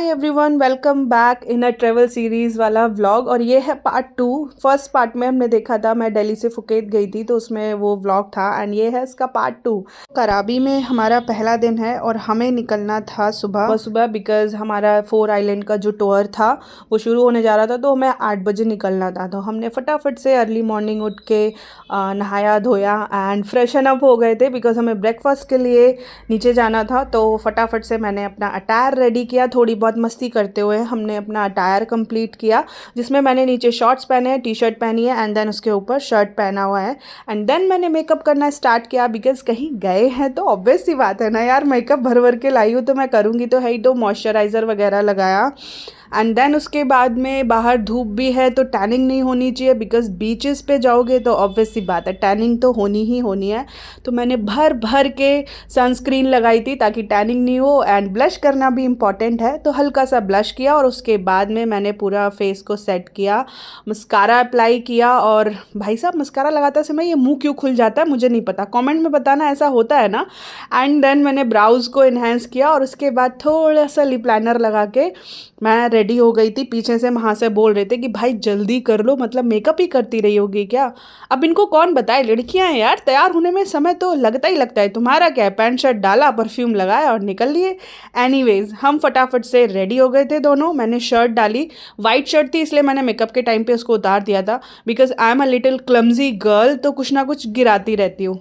Hi everyone, welcome back in a travel series वाला vlog. और ये है पार्ट 2। फर्स्ट पार्ट में हमने देखा था, मैं दिल्ली से फुकेत गई थी तो उसमें वो व्लॉग था, एंड ये है इसका पार्ट 2। कराबी में हमारा पहला दिन है और हमें निकलना था सुबह सुबह बिकॉज़ हमारा 4 आइलैंड का जो टूर था वो शुरू होने जा रहा था, तो हमें 8 बजे निकलना था। तो हमने फटाफट से अर्ली मॉर्निंग उठ के नहाया धोया एंड फ्रेशन अप हो गए थे बिकॉज़ हमें ब्रेकफास्ट के लिए नीचे जाना था। तो फटाफट से मैंने अपना अटायर रेडी किया, थोड़ी बहुत मस्ती करते हुए हमने अपना अटायर कंप्लीट किया, जिसमें मैंने नीचे शॉर्ट्स पहने हैं, टी शर्ट पहनी है एंड देन उसके ऊपर शर्ट पहना हुआ है। एंड देन मैंने मेकअप करना स्टार्ट किया बिकॉज कहीं गए हैं तो ऑब्वियस सी बात है ना यार, मेकअप भर भर के लाई हूँ तो मैं करूँगी तो है ही। तो मॉइस्चराइज़र वगैरह लगाया एंड देन उसके बाद में बाहर धूप भी है तो टैनिंग नहीं होनी चाहिए बिकॉज बीचेस पे जाओगे तो ऑब्वियस सी बात है टैनिंग तो होनी ही होनी है। तो मैंने भर भर के सनस्क्रीन लगाई थी ताकि टैनिंग नहीं हो, एंड ब्लश करना भी इम्पॉर्टेंट है तो हल्का सा ब्लश किया और उसके बाद में मैंने पूरा फेस को सेट किया, मस्कारा अप्लाई किया। और भाई साहब, मस्कारा लगाते समय ये मुंह क्यों खुल जाता है मुझे नहीं पता, कमेंट में बताना, ऐसा होता है ना। एंड देन मैंने ब्राउज को इन्हेंस किया और उसके बाद थोड़ा सा लिप लाइनर लगा के मैं रेडी हो गई थी। पीछे से वहाँ से बोल रहे थे कि भाई जल्दी कर लो, मतलब मेकअप ही करती रही होगी क्या। अब इनको कौन बताए, लड़कियां हैं यार, तैयार होने में समय तो लगता ही लगता है। तुम्हारा क्या है, पैंट शर्ट डाला, परफ्यूम लगाया और निकल लिए। एनीवेज हम फटाफट से रेडी हो गए थे दोनों। मैंने शर्ट डाली, वाइट शर्ट थी इसलिए मैंने मेकअप के टाइम पे उसको उतार दिया था because I am a little clumsy girl, तो कुछ ना कुछ गिराती रहती हूँ।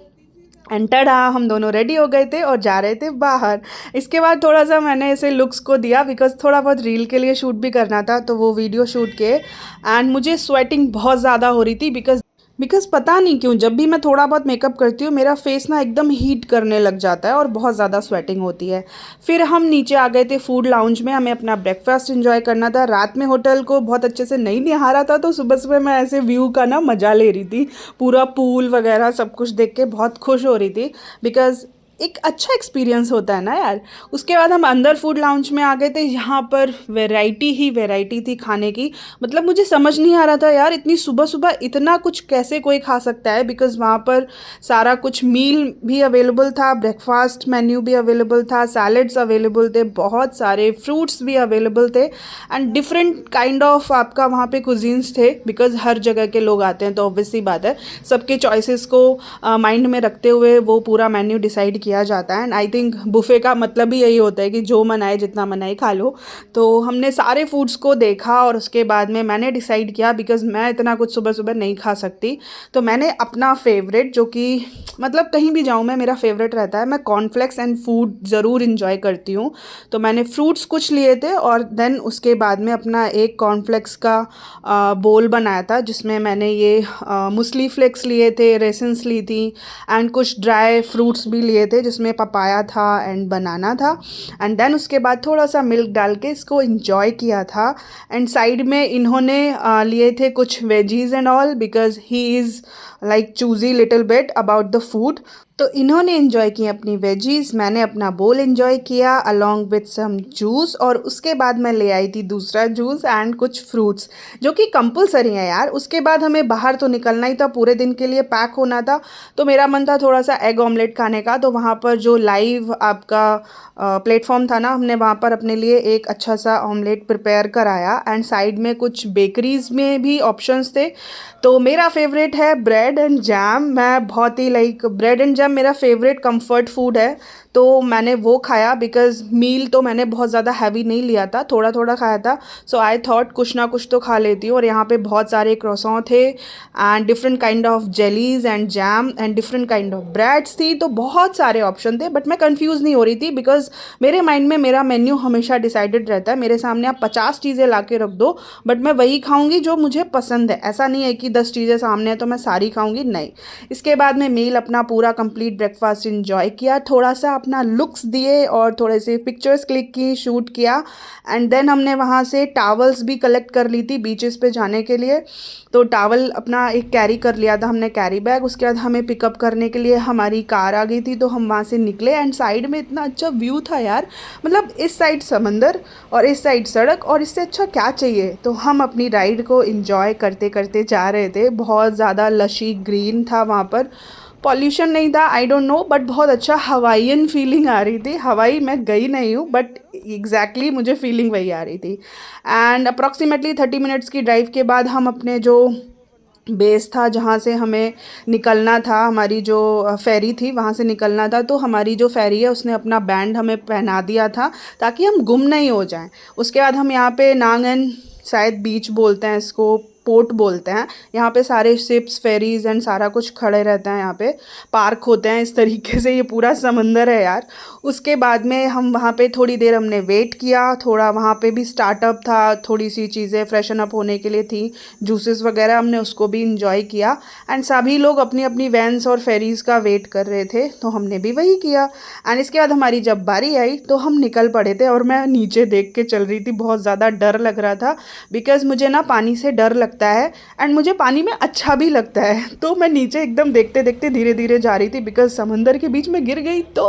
एंटर हम दोनों रेडी हो गए थे और जा रहे थे बाहर। इसके बाद थोड़ा सा मैंने ऐसे लुक्स को दिया बिकॉज थोड़ा बहुत रील के लिए शूट भी करना था, तो वो वीडियो शूट के। एंड मुझे स्वेटिंग बहुत ज़्यादा हो रही थी बिकॉज पता नहीं क्यों जब भी मैं थोड़ा बहुत मेकअप करती हूँ मेरा फेस ना एकदम हीट करने लग जाता है और बहुत ज़्यादा स्वेटिंग होती है। फिर हम नीचे आ गए थे फूड लाउंज में, हमें अपना ब्रेकफास्ट एंजॉय करना था। रात में होटल को बहुत अच्छे से नहीं निहारा था तो सुबह सुबह मैं ऐसे व्यू का ना मज़ा ले रही थी, पूरा पूल वगैरह सब कुछ देख के बहुत खुश हो रही थी बिकॉज एक अच्छा एक्सपीरियंस होता है ना यार। उसके बाद हम अंदर फूड लाउंज में आ गए थे, यहाँ पर वैरायटी ही वैरायटी थी खाने की। मतलब मुझे समझ नहीं आ रहा था यार, इतनी सुबह सुबह इतना कुछ कैसे कोई खा सकता है बिकॉज वहाँ पर सारा कुछ मील भी अवेलेबल था, ब्रेकफास्ट मेन्यू भी अवेलेबल था, सैलड्स अवेलेबल थे, बहुत सारे फ्रूट्स भी अवेलेबल थे एंड डिफरेंट काइंड ऑफ आपका वहाँ पे कुजीन्स थे बिकॉज हर जगह के लोग आते हैं तो ऑब्वियसली बात है सबके चॉइसेस को माइंड में रखते हुए वो पूरा मेन्यू डिसाइड किया जाता है। एंड आई थिंक बुफे का मतलब ही यही होता है कि जो मन आए जितना मन आए खा लो। तो हमने सारे फूड्स को देखा और उसके बाद में मैंने डिसाइड किया बिकॉज मैं इतना कुछ सुबह सुबह नहीं खा सकती, तो मैंने अपना फेवरेट, जो कि मतलब कहीं भी जाऊँ मैं मेरा फेवरेट रहता है, मैं कॉर्नफ्लेक्स एंड फूड ज़रूर इंजॉय करती हूँ। तो मैंने फ्रूट्स कुछ लिए थे और देन उसके बाद में अपना एक कॉर्नफ्लेक्स का बोल बनाया था जिसमें मैंने ये मुस्ली फ्लेक्स लिए थे, रेसिन्स ली थी एंड कुछ ड्राई फ्रूट्स भी लिए थे जिसमें पपाया था एंड बनाना था। एंड देन उसके बाद थोड़ा सा मिल्क डाल के इसको इंजॉय किया था। एंड साइड में इन्होंने लिए थे कुछ veggies and all because he is like choosy little bit about the food, तो इन्होंने इन्जॉय की अपनी वेजीज, मैंने अपना बोल इन्जॉय किया अलॉन्ग विथ सम जूस। और उसके बाद मैं ले आई थी दूसरा जूस एंड कुछ फ्रूट्स जो कि कंपलसरी है यार। उसके बाद हमें बाहर तो निकलना ही था, पूरे दिन के लिए पैक होना था, तो मेरा मन था थोड़ा सा एग ऑमलेट खाने का। तो वहाँ पर जो लाइव आपका प्लेटफॉर्म था ना, हमने वहाँ पर अपने लिए एक अच्छा सा ऑमलेट प्रिपेयर कराया एंड साइड में कुछ बेकरीज में भी ऑप्शंस थे। तो मेरा फेवरेट है ब्रेड एंड जैम, मैं बहुत ही लाइक ब्रेड एंड जैम मेरा फेवरेट कंफर्ट फूड है, तो मैंने वो खाया बिकॉज मील तो मैंने बहुत ज़्यादा हैवी नहीं लिया था, थोड़ा थोड़ा खाया था। सो आई थॉट कुछ ना कुछ तो खा लेती हूँ। और यहाँ पे बहुत सारे क्रॉसॉन थे and different kind of jellies and jam and different kind of breads थी, तो बहुत सारे ऑप्शन थे। बट मैं कंफ्यूज नहीं हो रही थी बिकॉज मेरे माइंड में मेरा मेन्यू हमेशा डिसाइडेड रहता है। मेरे सामने आप 50 चीज़ें ला के रख दो बट मैं वही खाऊंगी जो मुझे पसंद है, ऐसा नहीं है कि 10 चीज़ें सामने है तो मैं सारी खाऊंगी, नहीं। इसके बाद में मील अपना पूरा कंप्लीट ब्रेकफास्ट इंजॉय किया, थोड़ा सा अपना लुक्स दिए और थोड़े से पिक्चर्स क्लिक की, शूट किया। एंड देन हमने वहाँ से टावल्स भी कलेक्ट कर ली थी बीचेस पे जाने के लिए, तो टावल अपना एक कैरी कर लिया था हमने कैरी बैग। उसके बाद हमें पिकअप करने के लिए हमारी कार आ गई थी तो हम वहाँ से निकले एंड साइड में इतना अच्छा व्यू था यार, मतलब इस साइड समंदर और इस साइड सड़क, और इससे अच्छा क्या चाहिए। तो हम अपनी राइड को इंजॉय करते करते जा रहे थे, बहुत ज़्यादा लशी ग्रीन था वहाँ पर, पॉल्यूशन नहीं था, आई डोंट नो, बट बहुत अच्छा हवाईयन फीलिंग आ रही थी। हवाई मैं गई नहीं हूँ, बट एग्जैक्टली मुझे फीलिंग वही आ रही थी। एंड अप्रॉक्सीमेटली 30 मिनट्स की ड्राइव के बाद हम अपने जो बेस था जहाँ से हमें निकलना था, हमारी जो फेरी थी वहाँ से निकलना था, तो हमारी जो फेरी है उसने अपना बैंड हमें पहना दिया था ताकि हम गुम नहीं हो जाएं। उसके बाद हम यहाँ पे नांगन, शायद बीच बोलते हैं इसको, पोर्ट बोलते हैं, यहाँ पे सारे शिप्स, फेरीज एंड सारा कुछ खड़े रहते हैं, यहाँ पे पार्क होते हैं इस तरीके से। ये पूरा समंदर है यार। उसके बाद में हम वहाँ पे थोड़ी देर हमने वेट किया, थोड़ा वहाँ पे भी स्टार्टअप था, थोड़ी सी चीज़ें फ्रेशन अप होने के लिए थी, जूसेस वगैरह, हमने उसको भी इंजॉय किया। एंड सभी लोग अपनी अपनी वैन्स और फेरीज़ का वेट कर रहे थे, तो हमने भी वही किया। एंड इसके बाद हमारी जब बारी आई तो हम निकल पड़े थे, और मैं नीचे देख के चल रही थी, बहुत ज़्यादा डर लग रहा था, बिकॉज़ मुझे ना पानी से डर लगता है एंड मुझे पानी में अच्छा भी लगता है। तो मैं नीचे एकदम देखते देखते धीरे धीरे जा रही थी, बिकॉज समंदर के बीच में गिर गई तो।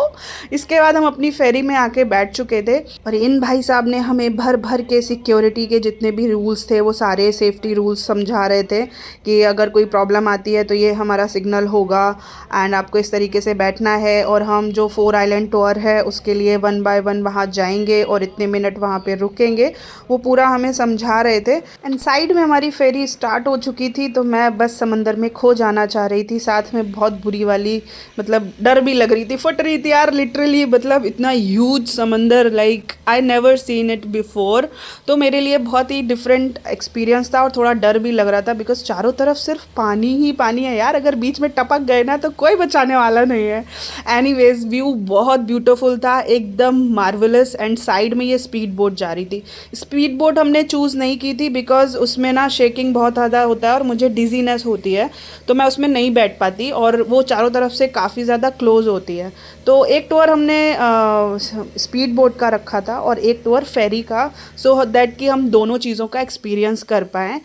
इसके बाद हम अपनी फेरी में आके बैठ चुके थे, और इन भाई साहब ने हमें भर भर के सिक्योरिटी के जितने भी रूल्स थे वो सारे सेफ्टी रूल्स समझा रहे थे कि अगर कोई प्रॉब्लम आती है तो ये हमारा सिग्नल होगा एंड आपको इस तरीके से बैठना है, और हम जो 4 आइलैंड टूर है उसके लिए 1 बाय 1 वहाँ जाएंगे और इतने मिनट वहाँ पे रुकेंगे, वो पूरा हमें समझा रहे थे। एंड साइड में हमारी फेरी स्टार्ट हो चुकी थी, तो मैं बस समंदर में खो जाना चाह रही थी। साथ में बहुत बुरी वाली, मतलब डर भी लग रही थी, फट रही थी यार लिटरली, मतलब इतना ह्यूज समंदर, like I never seen it before. तो मेरे लिए बहुत ही डिफरेंट एक्सपीरियंस था, और थोड़ा डर भी लग रहा था, बिकॉज चारों तरफ सिर्फ पानी ही पानी है यार, अगर बीच में टपक गए ना तो कोई बचाने वाला नहीं है। एनीवेज, व्यू बहुत ब्यूटीफुल था, एकदम मार्वलस। एंड साइड में ये स्पीड बोट जा रही थी। स्पीड बोट हमने चूज़ नहीं की थी बिकॉज उसमें ना शेकिंग बहुत ज़्यादा होता है और मुझे डिजीनेस होती है, तो मैं उसमें नहीं बैठ पाती, और वो चारों तरफ से काफ़ी ज़्यादा क्लोज होती है। तो एक टूर हमने स्पीड बोट का रखा था और एक टूर फेरी का, सो दैट कि हम दोनों चीज़ों का एक्सपीरियंस कर पाएँ।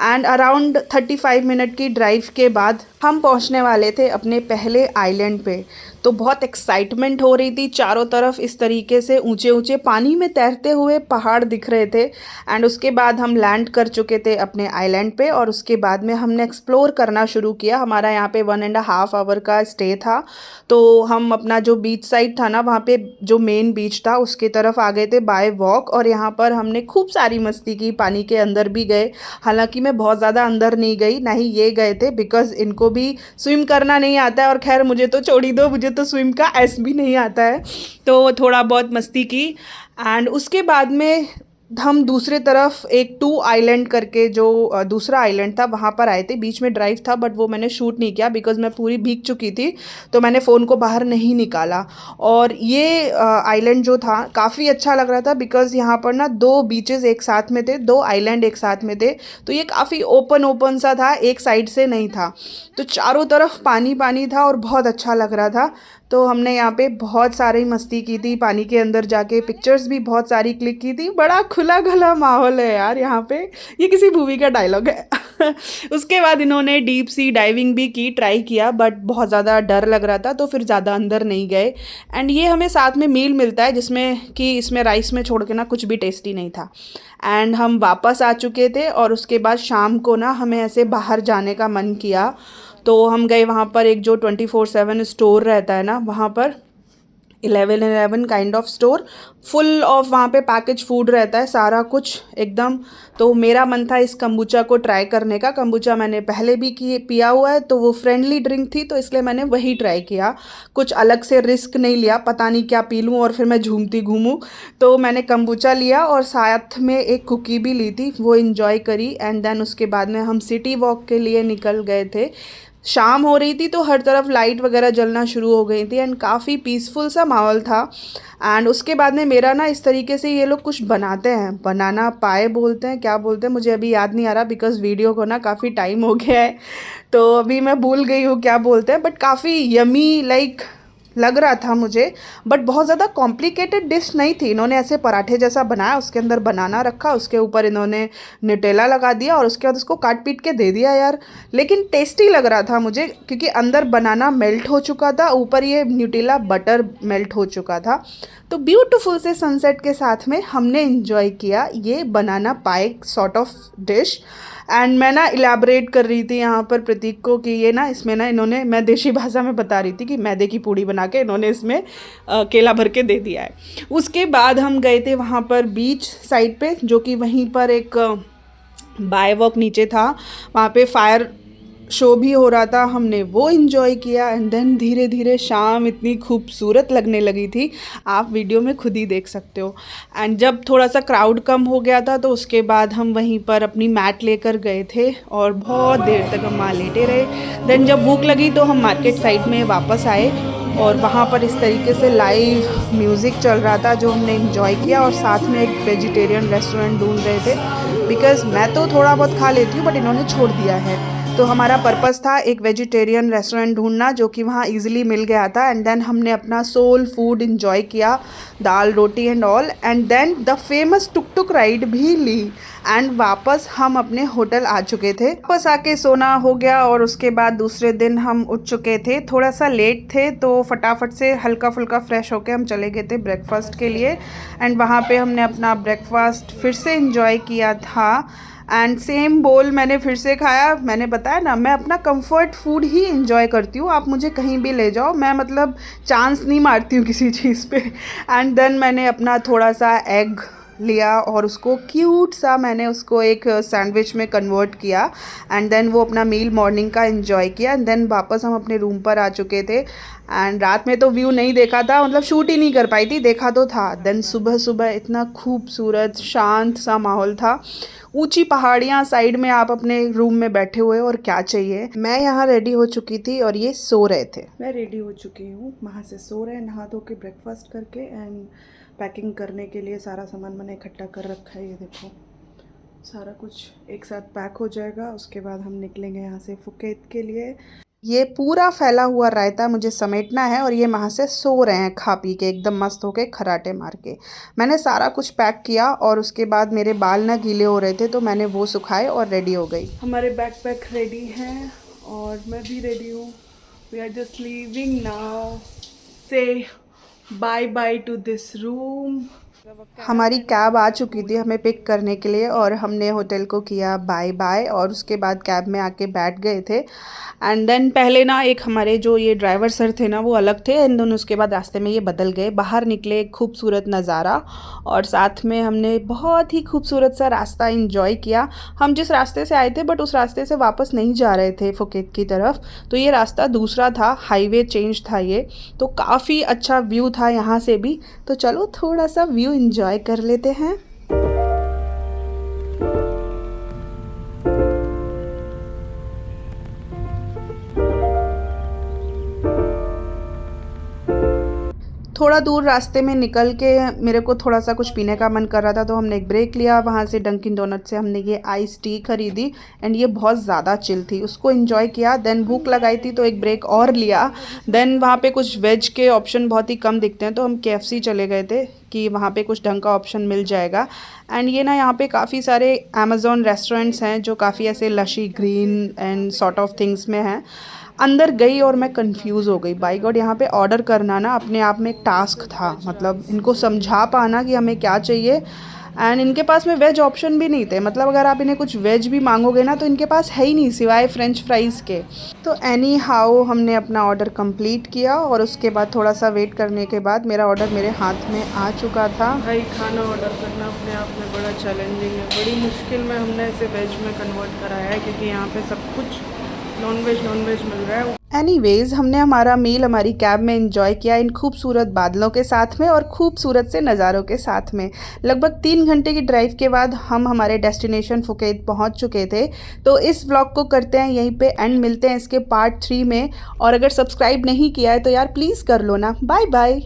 एंड अराउंड 35 मिनट की ड्राइव के बाद हम पहुंचने वाले थे अपने पहले आइलैंड पे। तो बहुत एक्साइटमेंट हो रही थी, चारों तरफ इस तरीके से ऊंचे ऊंचे पानी में तैरते हुए पहाड़ दिख रहे थे। एंड उसके बाद हम लैंड कर चुके थे अपने आइलैंड पे, और उसके बाद में हमने एक्सप्लोर करना शुरू किया। हमारा यहाँ पे 1.5 आवर का स्टे था, तो हम अपना जो बीच साइड था ना, वहाँ पे जो मेन बीच था उसके तरफ आ गए थे बाय वॉक, और यहाँ पर हमने खूब सारी मस्ती की, पानी के अंदर भी गए। हालांकि मैं बहुत ज़्यादा अंदर नहीं गई, ना ही ये गए थे, बिकॉज इनको भी स्विम करना नहीं आता है, और खैर मुझे तो छोड़ ही दो, मुझे तो स्विम का एस भी नहीं आता है। तो थोड़ा बहुत मस्ती की। एंड उसके बाद में हम दूसरे तरफ एक 2 आइलैंड करके जो दूसरा आइलैंड था वहाँ पर आए थे। बीच में ड्राइव था, बट वो मैंने शूट नहीं किया बिकॉज मैं पूरी भीग चुकी थी, तो मैंने फ़ोन को बाहर नहीं निकाला। और ये आइलैंड जो था काफ़ी अच्छा लग रहा था, बिकॉज यहाँ पर ना 2 बीचेस एक साथ में थे, 2 आइलैंड एक साथ में थे, तो ये काफ़ी ओपन ओपन सा था, एक साइड से नहीं था, तो चारों तरफ पानी पानी था और बहुत अच्छा लग रहा था। तो हमने यहाँ पे बहुत सारी मस्ती की थी, पानी के अंदर जाके पिक्चर्स भी बहुत सारी क्लिक की थी। बड़ा खुला खुला माहौल है यार यहाँ पे, ये किसी मूवी का डायलॉग है। उसके बाद इन्होंने डीप सी डाइविंग भी की, ट्राई किया, बट बहुत ज़्यादा डर लग रहा था, तो फिर ज़्यादा अंदर नहीं गए। एंड ये हमें साथ में मील मिलता है, जिसमें कि इसमें राइस में छोड़ के ना कुछ भी टेस्टी नहीं था। एंड हम वापस आ चुके थे, और उसके बाद शाम को ना हमें ऐसे बाहर जाने का मन किया, तो हम गए वहाँ पर एक जो 24/7 स्टोर रहता है ना, वहाँ पर 11 kind of store, full of वहाँ पे पैकेज फूड रहता है, सारा कुछ एकदम। तो मेरा मन था इस कम्बुचा को ट्राई करने का। कम्बुचा मैंने पहले भी पिया हुआ है, तो वो फ्रेंडली ड्रिंक थी, तो इसलिए मैंने वही ट्राई किया, कुछ अलग से रिस्क नहीं लिया, पता नहीं क्या पी लूँ और फिर मैं झूमती घूमूँ। तो मैंने कम्बुचा लिया और साथ में एक कुकी भी ली थी, वो इन्जॉय करी। एंड देन उसके बाद में हम सिटी वॉक के लिए निकल गए थे। शाम हो रही थी, तो हर तरफ लाइट वगैरह जलना शुरू हो गई थी, एंड काफ़ी पीसफुल सा माहौल था। एंड उसके बाद में मेरा ना इस तरीके से ये लोग कुछ बनाते हैं, बनाना पाए बोलते हैं, क्या बोलते हैं मुझे अभी याद नहीं आ रहा, बिकॉज़ वीडियो को ना काफ़ी टाइम हो गया है, तो अभी मैं भूल गई हूँ क्या बोलते हैं, बट काफ़ी यमी, लाइक लग रहा था मुझे, बट बहुत ज़्यादा कॉम्प्लिकेटेड डिश नहीं थी। इन्होंने ऐसे पराठे जैसा बनाया, उसके अंदर बनाना रखा, उसके ऊपर इन्होंने न्यूटेला लगा दिया और उसके बाद उसको काट पीट के दे दिया यार। लेकिन टेस्टी लग रहा था मुझे, क्योंकि अंदर बनाना मेल्ट हो चुका था, ऊपर ये न्यूटेला बटर मेल्ट हो चुका था। तो ब्यूटीफुल से सनसेट के साथ में हमने इन्जॉय किया ये बनाना पाए सॉर्ट ऑफ डिश। एंड मैं ना इलेबरेट कर रही थी यहाँ पर प्रतीक को कि ये ना इसमें ना इन्होंने, मैं देशी भाषा में बता रही थी कि मैदे की पूड़ी बना के इन्होंने इसमें केला भर के दे दिया है। उसके बाद हम गए थे वहाँ पर बीच साइड पे, जो कि वहीं पर एक बाय वॉक नीचे था, वहाँ पे फायर शो भी हो रहा था, हमने वो इन्जॉय किया। एंड देन धीरे धीरे शाम इतनी खूबसूरत लगने लगी थी, आप वीडियो में खुद ही देख सकते हो। एंड जब थोड़ा सा क्राउड कम हो गया था तो उसके बाद हम वहीं पर अपनी मैट लेकर गए थे और बहुत देर तक हम वहाँ लेटे रहे। देन जब भूख लगी तो हम मार्केट साइड में वापस आए और वहाँ पर इस तरीके से लाइव म्यूज़िक चल रहा था जो हमने इन्जॉय किया। और साथ में एक वेजिटेरियन रेस्टोरेंट ढूंढ रहे थे, बिकॉज़ मैं तो थोड़ा बहुत खा लेती हूँ बट इन्होंने छोड़ दिया है। तो हमारा पर्पस था एक वेजिटेरियन रेस्टोरेंट ढूंढना जो कि वहाँ इजीली मिल गया था। एंड देन हमने अपना सोल फूड इन्जॉय किया, दाल रोटी and all. And then the famous tuk tuk ride भी ली एंड वापस हम अपने होटल आ चुके थे। वापस आके सोना हो गया और उसके बाद दूसरे दिन हम उठ चुके थे, थोड़ा सा लेट थे तो फटाफट से हल्का फुल्का फ्रेश होके हम चले गए थे ब्रेकफास्ट के लिए। एंड वहाँ पे हमने अपना ब्रेकफास्ट फिर से इन्जॉय किया था एंड सेम बोल मैंने फिर से खाया। मैंने बताया ना, मैं अपना कंफर्ट फूड ही इंजॉय करती हूँ, आप मुझे कहीं भी ले जाओ, मैं मतलब चांस नहीं मारती हूँ किसी चीज़ पे। एंड देन मैंने अपना थोड़ा सा एग लिया और उसको क्यूट सा मैंने उसको एक सैंडविच में कन्वर्ट किया। एंड देन वो अपना मील मॉर्निंग का एंजॉय किया। एंड देन वापस हम अपने रूम पर आ चुके थे। एंड रात में तो व्यू नहीं देखा था, मतलब शूट ही नहीं कर पाई थी, देखा तो था। देन सुबह सुबह इतना खूबसूरत शांत सा माहौल था, ऊंची पहाड़ियाँ साइड में, आप अपने रूम में बैठे हुए और क्या चाहिए। मैं यहाँ रेडी हो चुकी थी और ये सो रहे थे। मैं रेडी हो चुकी हूँ, वहाँ से सो रहे, नहा धो के ब्रेकफास्ट करके एंड पैकिंग करने के लिए सारा सामान मैंने इकट्ठा कर रखा है। ये देखो सारा कुछ एक साथ पैक हो जाएगा, उसके बाद हम निकलेंगे यहाँ से फुकेत के लिए। ये पूरा फैला हुआ रायता मुझे समेटना है और ये वहाँ से सो रहे हैं खा पी के एकदम मस्त होके खराटे मार के। मैंने सारा कुछ पैक किया और उसके बाद मेरे बाल ना गीले हो रहे थे तो मैंने वो सुखाए और रेडी हो गई। हमारे बैकपैक रेडी हैं और मैं भी रेडी हूँ। We are just leaving now, say bye bye to this room. हमारी कैब आ चुकी थी हमें पिक करने के लिए और हमने होटल को किया बाय बाय और उसके बाद कैब में आके बैठ गए थे। एंड देन पहले ना एक हमारे जो ये ड्राइवर सर थे ना वो अलग थे, एंड देन उसके बाद रास्ते में ये बदल गए। बाहर निकले, खूबसूरत नज़ारा और साथ में हमने बहुत ही खूबसूरत सा रास्ता इंजॉय किया। हम जिस रास्ते से आए थे बट उस रास्ते से वापस नहीं जा रहे थे फुकेत की तरफ, तो ये रास्ता दूसरा था, हाईवे चेंज था ये। तो काफ़ी अच्छा व्यू था यहाँ से भी, तो चलो थोड़ा सा व्यू इंजॉय कर लेते हैं। थोड़ा दूर रास्ते में निकल के मेरे को थोड़ा सा कुछ पीने का मन कर रहा था तो हमने एक ब्रेक लिया। वहाँ से डंकिन डोनट से हमने ये आइस टी खरीदी एंड ये बहुत ज़्यादा चिल थी, उसको एंजॉय किया। देन भूख लगाई थी तो एक ब्रेक और लिया। देन वहाँ पे कुछ वेज के ऑप्शन बहुत ही कम दिखते हैं तो हम KFC चले गए थे कि वहाँ पे कुछ ढंग का ऑप्शन मिल जाएगा। एंड ये ना यहाँ पे काफ़ी सारे अमेज़ॉन रेस्टोरेंट्स हैं जो काफ़ी ऐसे lushy green and sort of things में हैं। अंदर गई और मैं कंफ्यूज हो गई, बाई गॉड यहाँ पे ऑर्डर करना ना अपने आप में एक टास्क था, मतलब इनको समझा पाना कि हमें क्या चाहिए। एंड इनके पास में वेज ऑप्शन भी नहीं थे, मतलब अगर आप इन्हें कुछ वेज भी मांगोगे ना तो इनके पास है ही नहीं सिवाय फ्रेंच फ्राइज़ के। तो एनी हाउ हमने अपना ऑर्डर कंप्लीट किया और उसके बाद थोड़ा सा वेट करने के बाद मेरा ऑर्डर मेरे हाथ में आ चुका था। भाई खाना ऑर्डर करना अपने आप में बड़ा चैलेंजिंग है, बड़ी मुश्किल में हमने इसे वेज में कन्वर्ट कराया है क्योंकि यहाँ पर सब कुछ नॉन वेज मिल रहा है। एनीवेज हमने हमारा मील हमारी कैब में एंजॉय किया इन खूबसूरत बादलों के साथ में और खूबसूरत से नज़ारों के साथ में। लगभग 3 घंटे की ड्राइव के बाद हम हमारे डेस्टिनेशन फुकेत पहुंच चुके थे। तो इस व्लॉग को करते हैं यहीं पे एंड, मिलते हैं इसके पार्ट 3 में। और अगर सब्सक्राइब नहीं किया है तो यार प्लीज़ कर लो ना। Bye bye.